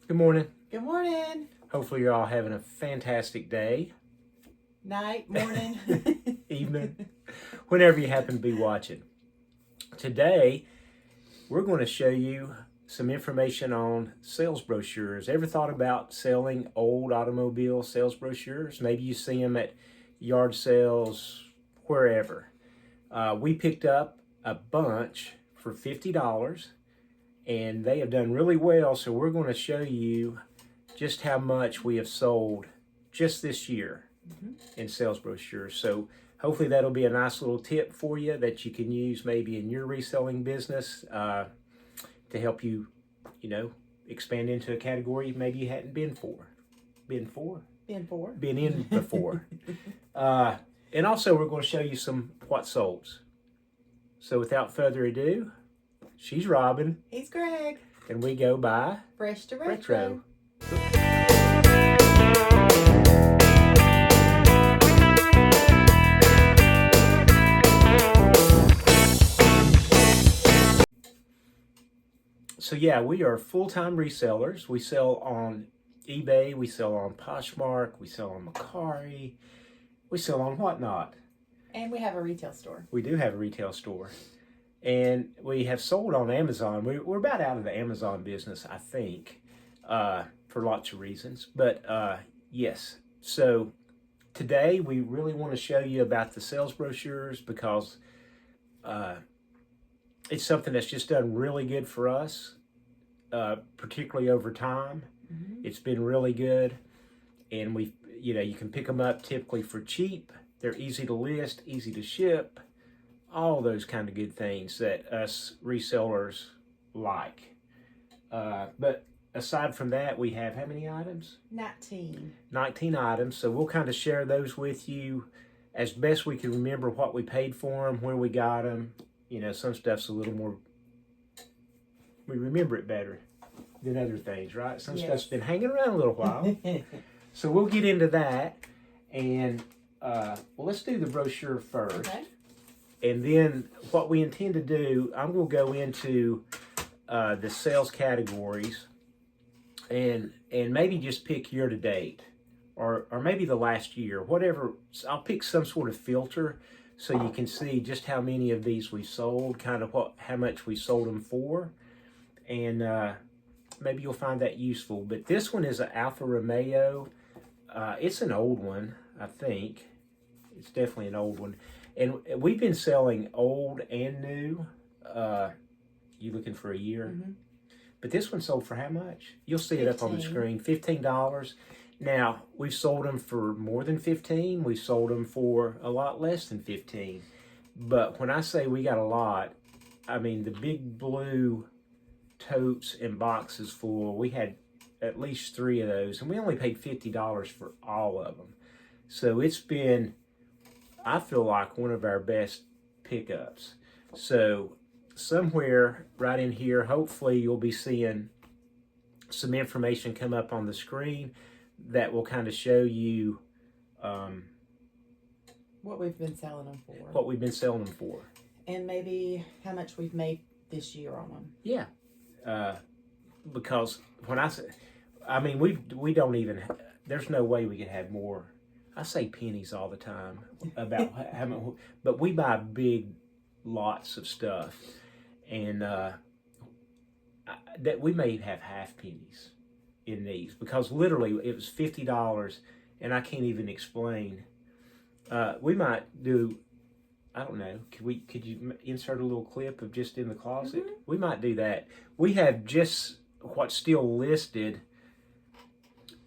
Good morning. Good morning. Hopefully you're all having a fantastic day, Night, morning. evening, whenever you happen to be watching. Today, we're going to show you some information on sales brochures. Ever thought about selling old automobile sales brochures? Maybe you see them at yard sales, wherever. We picked up a bunch for $50 and they have done really well, so we're going to show you just how much we have sold just this year in sales brochures. So hopefully that'll be a nice little tip for you that you can use maybe in your reselling business to help you, expand into a category maybe you hadn't been in before. And also we're going to show you some what solds. So without further ado, she's Robin. He's Greg. And we go by Fresh to Retro. So yeah, we are full-time resellers. We sell on eBay, we sell on Poshmark, we sell on Mercari, we sell on Whatnot. And we have a retail store. We do have a retail store. And we have sold on Amazon. We're about out of the Amazon business, I think, for lots of reasons. But yes, so today we really want to show you about the sales brochures because it's something that's just done really good for us, particularly over time. Mm-hmm. It's been really good. And you can pick them up typically for cheap. They're easy to list, easy to ship. All those kind of good things that us resellers like. But aside from that, we have how many items? 19. 19 items. So we'll kind of share those with you as best we can remember what we paid for them, where we got them. Some stuff's a little more, we remember it better than other things, right? Some stuff's been hanging around a little while. So we'll get into that. And let's do the brochure first. Okay. And then what we intend to do, I'm going to go into the sales categories and maybe just pick year to date or maybe the last year, whatever. I'll pick some sort of filter so you can see just how many of these we sold, kind of how much we sold them for. And maybe you'll find that useful. But this one is an Alfa Romeo. It's an old one, I think. It's definitely an old one. And we've been selling old and new. You looking for a year? Mm-hmm. But this one sold for how much? You'll see it up on the screen. $15. Now, we've sold them for more than $15. We've sold them for a lot less than $15. But when I say we got a lot, I mean the big blue totes and boxes full. We had at least 3 of those. And we only paid $50 for all of them. So it's been, I feel like, one of our best pickups. So somewhere right in here, hopefully you'll be seeing some information come up on the screen that will kind of show you what we've been selling them for. What we've been selling them for. And maybe how much we've made this year on them. Yeah. Because when we don't even, there's no way we could have more. I say pennies all the time about how much, but we buy big lots of stuff, and that we may have half pennies in these because literally it was $50, and I can't even explain. We might do, I don't know. Could you insert a little clip of just in the closet? Mm-hmm. We might do that. We have just what's still listed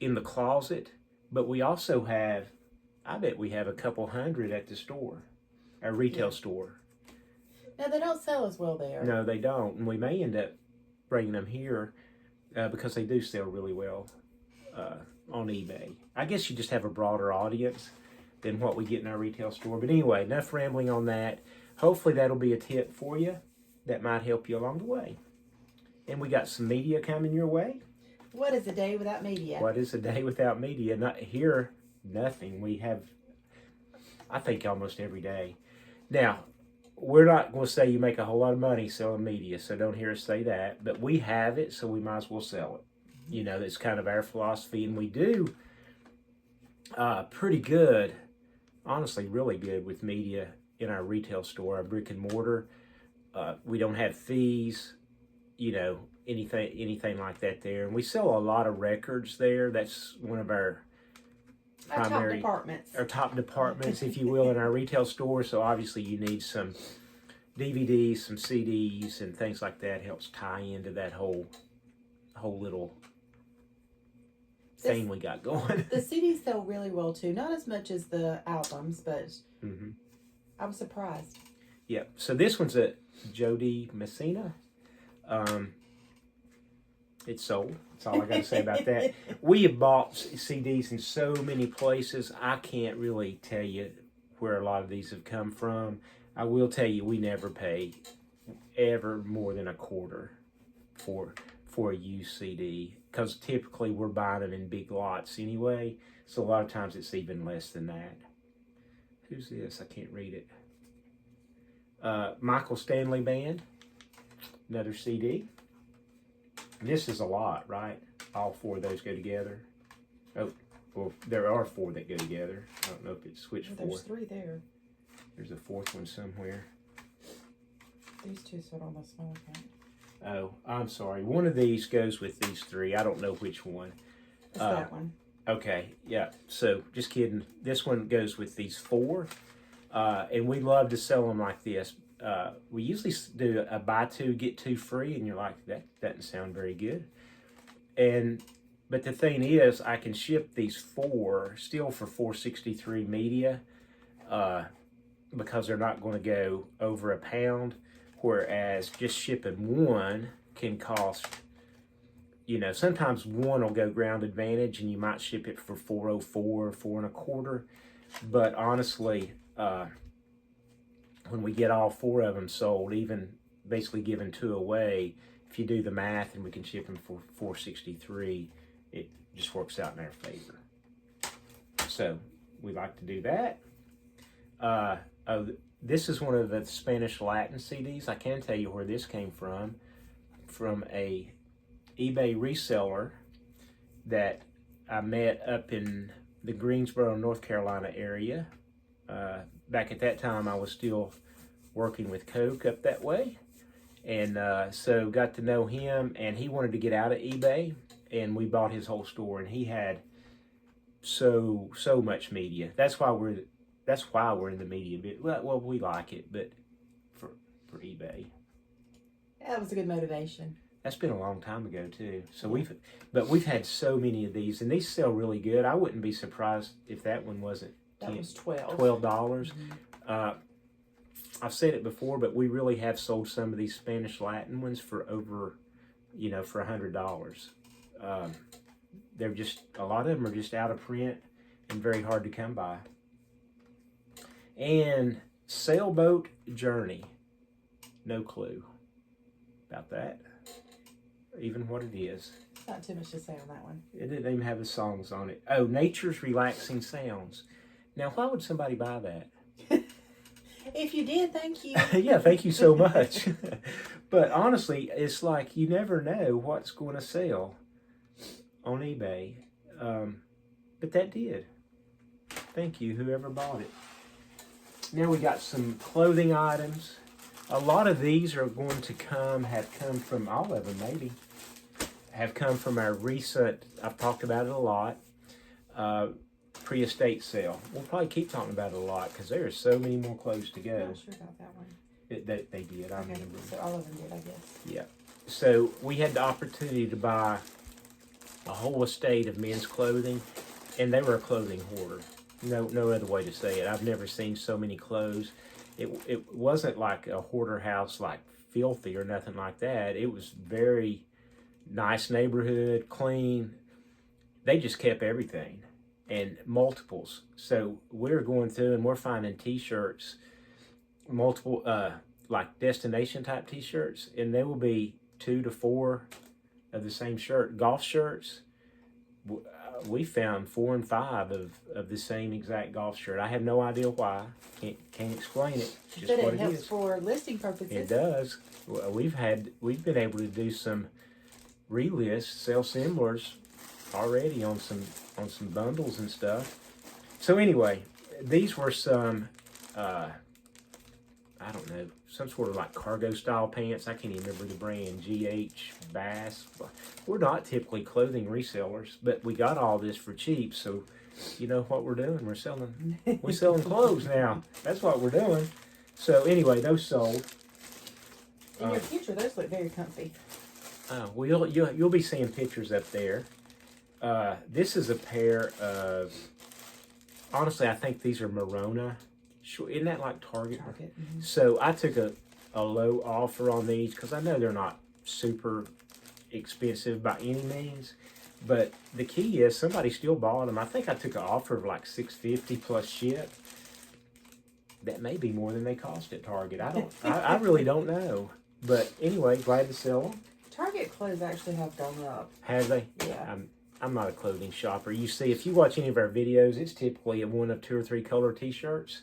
in the closet, but we also have, I bet we have a couple hundred at the store, our retail store. No, they don't sell as well there. No, they don't. And we may end up bringing them here because they do sell really well on eBay. I guess you just have a broader audience than what we get in our retail store. But anyway, enough rambling on that. Hopefully that'll be a tip for you that might help you along the way. And we got some media coming your way. What is a day without media? What is a day without media? Not here, nothing. We have, I think, almost every day. Now, we're not going to say you make a whole lot of money selling media, so don't hear us say that. But we have it, so we might as well sell it. You know, that's kind of our philosophy, and we do pretty good, honestly, really good with media in our retail store, our brick and mortar. We don't have fees, you know, anything like that there, and we sell a lot of records there. That's one of our primary top departments, if you will, in our retail store. So obviously you need some DVDs, some CDs, and things like that. Helps tie into that whole little thing we got going. The CDs sell really well too. Not as much as the albums, but I was surprised. Yeah. So this one's a Jody Messina. It's sold. That's all I got to say about that. We have bought CDs in so many places. I can't really tell you where a lot of these have come from. I will tell you, we never pay ever more than a quarter for a used CD, because typically we're buying them in big lots anyway. So a lot of times it's even less than that. Who's this? I can't read it. Michael Stanley Band, another CD. This is a lot, right? All four of those go together. Oh, well, there are four that go together. I don't know if it's switched four. There's three there. There's a fourth one somewhere. These two sit on the small one. Oh, I'm sorry. One of these goes with these three. I don't know which one. It's that one. Okay, yeah. So, just kidding. This one goes with these four. And we love to sell them like this. We usually do a buy two, get two free, and you're like, that doesn't sound very good. But the thing is, I can ship these four still for $4.63 media, because they're not going to go over a pound, whereas just shipping one can cost, you know, sometimes one will go ground advantage and you might ship it for $4.04, $4.25. But honestly, when we get all four of them sold, even basically giving two away, if you do the math and we can ship them for $4.63, it just works out in our favor. So we like to do that. This is one of the Spanish Latin CDs. I can tell you where this came from a eBay reseller that I met up in the Greensboro, North Carolina area. Back at that time, I was still working with Coke up that way. And so got to know him, and he wanted to get out of eBay, and we bought his whole store, and he had so much media. That's why we're in the media bit. Well, we like it, but for eBay. Yeah, that was a good motivation. That's been a long time ago too. So we've had so many of these, and these sell really good. I wouldn't be surprised if that one wasn't That was $12. $12. I've said it before, but we really have sold some of these Spanish Latin ones for over, for $100. They're just, a lot of them are just out of print and very hard to come by. And Sailboat Journey, no clue about that, even what it is. Not too much to say on that one. It didn't even have the songs on it. Oh, Nature's Relaxing Sounds. Now, why would somebody buy that? If you did, thank you. Yeah, thank you so much. But honestly, it's like you never know what's going to sell on eBay. But that did. Thank you, whoever bought it. Now we got some clothing items. A lot of these are going to have come from, all of them maybe, have come from our recent, I've talked about it a lot, pre-estate sale. We'll probably keep talking about it a lot because there are so many more clothes to go. I'm not sure about that one. They did, I remember. So all of them did, I guess. Yeah. So we had the opportunity to buy a whole estate of men's clothing, and they were a clothing hoarder. No other way to say it. I've never seen so many clothes. It wasn't like a hoarder house, like filthy or nothing like that. It was very nice neighborhood, clean. They just kept everything, and multiples. So we're going through and we're finding t-shirts, multiple, like destination type t-shirts, and there will be 2 to 4 of the same shirt. Golf shirts, we found 4 and 5 of the same exact golf shirt. I have no idea why. Can't explain it. It's just but what it it helps is. for listing purposes. It does. We've been able to do some relist, sell similars already on some bundles and stuff. So anyway, these were some I don't know, some sort of like cargo style pants. I can't even remember the brand, GH Bass. We're not typically clothing resellers, but we got all this for cheap. So you know what we're doing? We're selling clothes now. That's what we're doing. So anyway, those sold. In your picture, those look very comfy. Well, you'll be seeing pictures up there. This is a pair of, honestly, I think these are Merona. Isn't that like Target? Mm-hmm. So I took a low offer on these because I know they're not super expensive by any means. But the key is somebody still bought them. I think I took an offer of like $6.50 plus ship. That may be more than they cost at Target. I really don't know. But anyway, glad to sell them. Target clothes actually have gone up. Have they? Yeah. I'm not a clothing shopper. You see, if you watch any of our videos, it's typically one of 2 or 3 color t-shirts,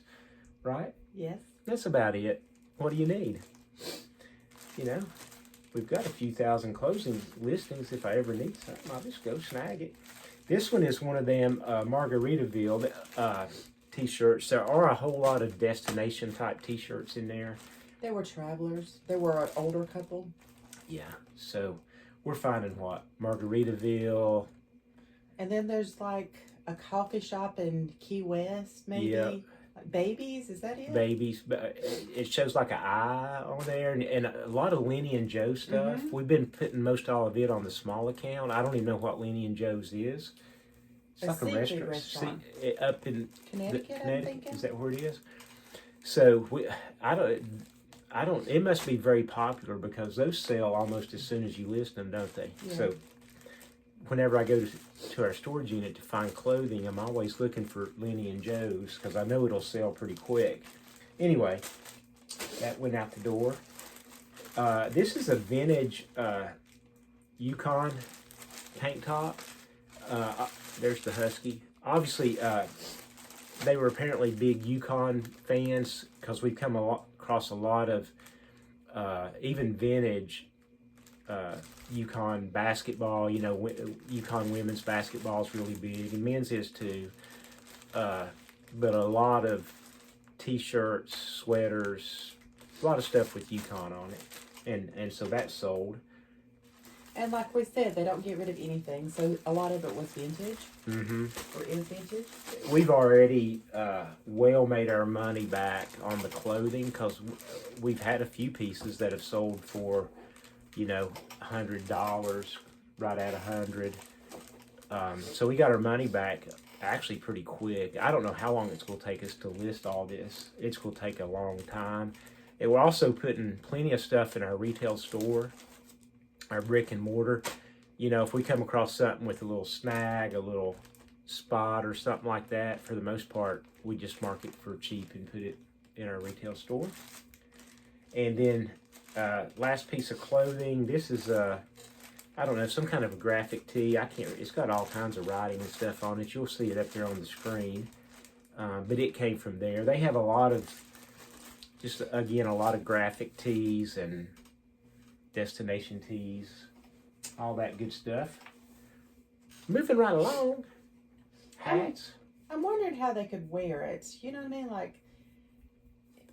right? Yes. That's about it. What do you need? You know, we've got a few thousand closing listings. If I ever need something, I'll just go snag it. This one is one of them Margaritaville t-shirts. There are a whole lot of destination type t-shirts in there. There were travelers. There were an older couple. Yeah, so we're finding what? Margaritaville. And then there's like a coffee shop in Key West, maybe. Yep. Like Babies, is that it? Babies. It shows like an eye on there, and a lot of Lenny and Joe stuff. Mm-hmm. We've been putting most all of it on the small account. I don't even know what Lenny and Joe's is. It's A like a seafood restaurant. restaurant. Up in Connecticut, I'm thinking. Is that where it is? So I don't. It must be very popular because those sell almost as soon as you list them, don't they? Yeah. So whenever I go to our storage unit to find clothing, I'm always looking for Lenny and Joe's because I know it'll sell pretty quick. Anyway, that went out the door. This is a vintage Yukon tank top. There's the Husky. Obviously, they were apparently big Yukon fans because we've come across a lot of even vintage Yukon basketball. You know, Yukon women's basketball is really big, and men's is too. But a lot of t-shirts, sweaters, a lot of stuff with Yukon on it, and so that sold. And like we said, they don't get rid of anything, so a lot of it was vintage. Mm-hmm. Or is vintage. We've already well made our money back on the clothing because we've had a few pieces that have sold for, you know, $100, right at $100. So we got our money back actually pretty quick. I don't know how long it's going to take us to list all this. It's going to take a long time. And we're also putting plenty of stuff in our retail store, our brick and mortar. You know, if we come across something with a little snag, a little spot or something like that, for the most part, we just mark it for cheap and put it in our retail store. And then last piece of clothing, this is I don't know, some kind of a graphic tee. It's got all kinds of writing and stuff on it. You'll see it up there on the screen. But it came from there. They have a lot of, just again, a lot of graphic tees and destination tees, all that good stuff. Moving right along. Hats. I'm wondering how they could wear it. You know what I mean? Like,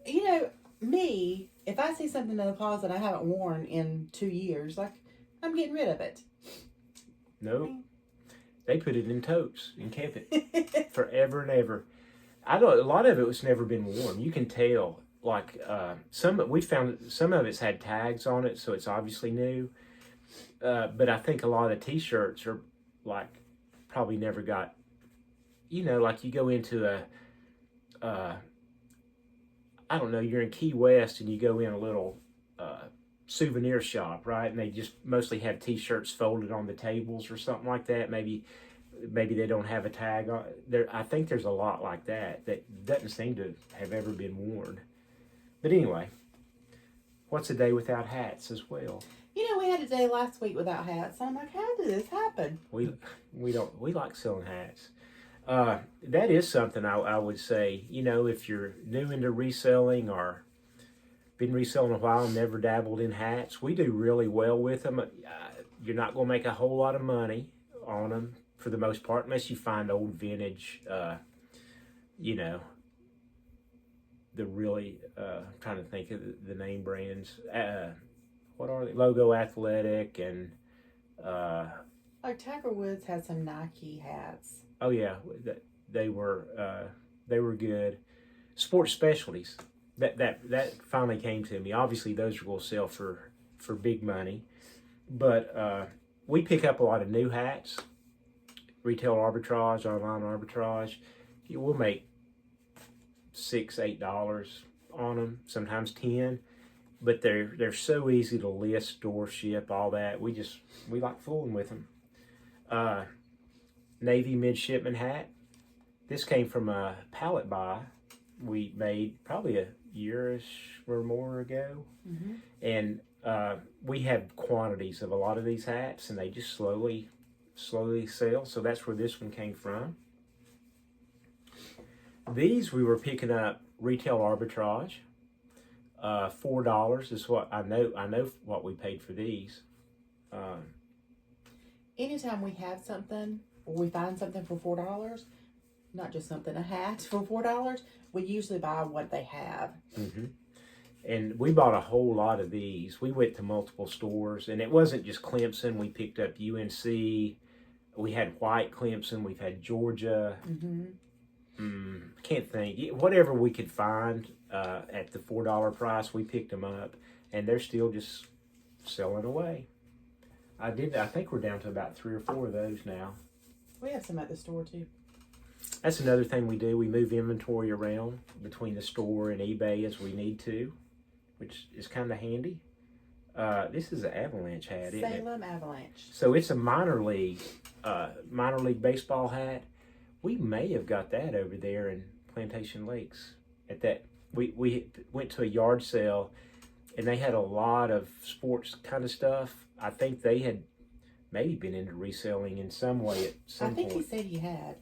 you know, me, if I see something in the closet I haven't worn in 2 years, like, I'm getting rid of it. Nope. They put it in totes and kept it forever and ever. I know a lot of it was never been worn. You can tell. Like we found some of it's had tags on it, so it's obviously new. But I think a lot of the t-shirts are like probably never got. You know, like you go into I don't know, you're in Key West and you go in a little souvenir shop, right? And they just mostly have t-shirts folded on the tables or something like that. Maybe they don't have a tag on there. I think there's a lot like that doesn't seem to have ever been worn. But anyway, what's a day without hats as well? You know, we had a day last week without hats. I'm like, how did this happen? We like selling hats. That is something I would say, you know, if you're new into reselling or been reselling a while and never dabbled in hats, we do really well with them. you're not going to make a whole lot of money on them for the most part, unless you find old vintage, you know, the really, I'm trying to think of the name brands. What are they? Logo Athletic and, Like Tiger Woods had some Nike hats. oh yeah, they were good. Sports Specialties. That finally came to me. Obviously, those are going to sell for big money, but we pick up a lot of new hats, retail arbitrage, online arbitrage. We'll make $6-8 on them, sometimes 10. But they're so easy to list, store, ship, all that. We like fooling with them. Navy midshipman hat. This came from a pallet buy we made probably a year-ish or more ago. Mm-hmm. And we have quantities of a lot of these hats, and they just slowly sell. So that's where this one came from. These we were picking up retail arbitrage. $4 is what I know what we paid for these. Anytime we have something or we find something for $4, not just something, a hat for $4, we usually buy what they have. Mm-hmm. And we bought a whole lot of these. We went to multiple stores, and it wasn't just Clemson. We picked up UNC. We had white Clemson. We've had Georgia. Mm-hmm. Can't think. Whatever we could find at the $4 price, we picked them up, and they're still just selling away. I think we're down to about 3 or 4 of those now. We have some at the store too. That's another thing we do. We move inventory around between the store and eBay as we need to, which is kind of handy. This is an Avalanche hat, isn't it? Salem Avalanche. So it's a minor league baseball hat. We may have got that over there in Plantation Lakes. At that, we went to a yard sale, and they had a lot of sports kind of stuff. I think they had maybe been into reselling in some way at some point. I think he said he had.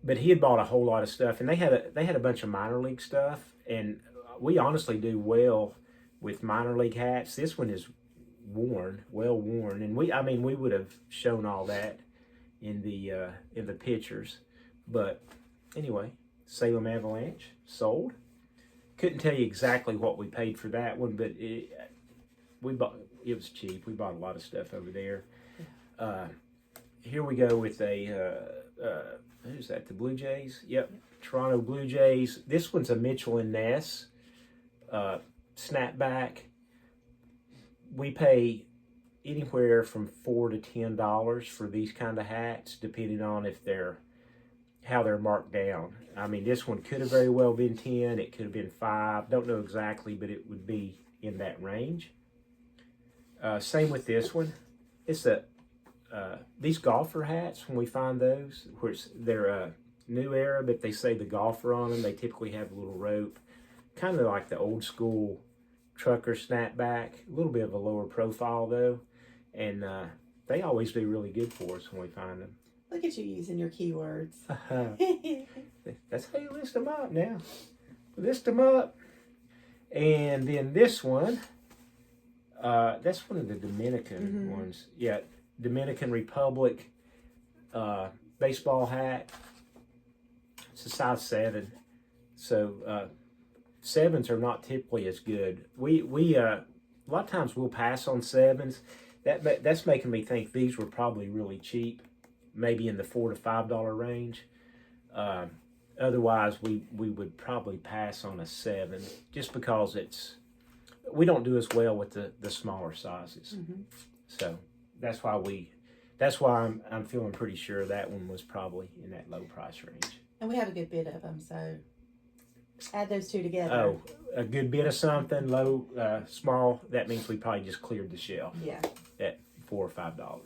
But he had bought a whole lot of stuff, and they had a bunch of minor league stuff, and we honestly do well with minor league hats. This one is well worn, and we would have shown all that in the pictures, but anyway, Salem Avalanche sold. Couldn't tell you exactly what we paid for that one, but it was cheap. We bought a lot of stuff over there. Here we go with who's that? The Blue Jays? Yep. Toronto Blue Jays. This one's a Mitchell and Ness snapback. We pay anywhere from $4 to $10 for these kind of hats, depending on how they're marked down. I mean, this one could have very well been 10. It could have been 5. Don't know exactly, but it would be in that range. Same with this one. It's these golfer hats, when we find those, they're a new era, but they say the golfer on them. They typically have a little rope, kind of like the old school trucker snapback. A little bit of a lower profile though, and they always do really good for us when we find them. Look at you using your keywords. That's how you list them up now. List them up. And then this one, that's one of the Dominican ones. Yeah, Dominican Republic baseball hat. It's a size 7. So 7s are not typically as good. We a lot of times we'll pass on 7s. That's making me think these were probably really cheap, maybe in the $4 to $5 range. Otherwise, we would probably pass on a 7 just because we don't do as well with the smaller sizes. Mm-hmm. So that's why I'm feeling pretty sure that one was probably in that low price range. And we have a good bit of them, so add those two together. Oh, a good bit of something, low, small, that means we probably just cleared the shelf. Yeah. At $4 or $5.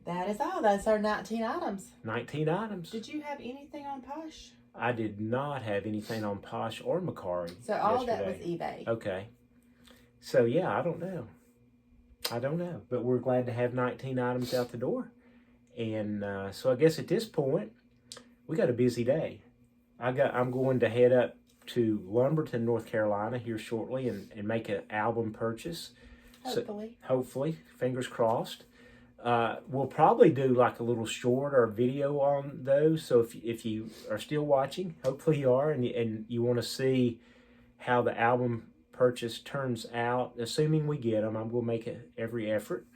That is all. That's our 19 items. 19 items. Did you have anything on Posh? I did not have anything on Posh or Mercari. So all that was eBay. Okay. So yeah, I don't know. But we're glad to have 19 items out the door. And so I guess at this point, we got a busy day. I'm going to head up to Lumberton, North Carolina here shortly and make an album purchase Hopefully. So, hopefully, fingers crossed. We'll probably do like a little short or video on those. So if you are still watching, hopefully you are, and you want to see how the album purchase turns out, assuming we get them, I'm going to make every effort.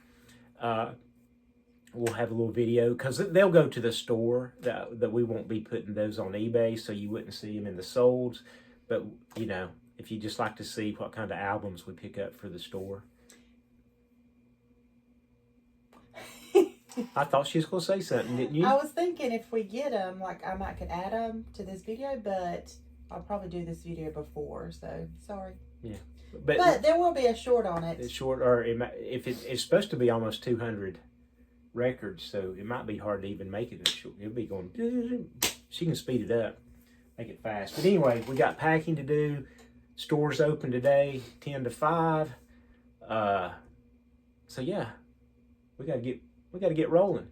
We'll have a little video because they'll go to the store. That we won't be putting those on eBay, so you wouldn't see them in the solds. But you know, if you just like to see what kind of albums we pick up for the store. I thought she was going to say something, didn't you? I was thinking if we get them, like I might could add them to this video, but I'll probably do this video before, so sorry. Yeah. But there will be a short on it. It's short, or it's supposed to be almost 200 records, so it might be hard to even make it a short. It'll be going, she can speed it up, make it fast. But anyway, we got packing to do. Stores open today, 10 to 5. So yeah, we got to get rolling.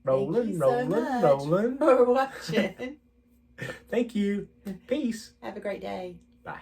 Thank you so much Rolling. for watching. Thank you. Peace. Have a great day. Bye.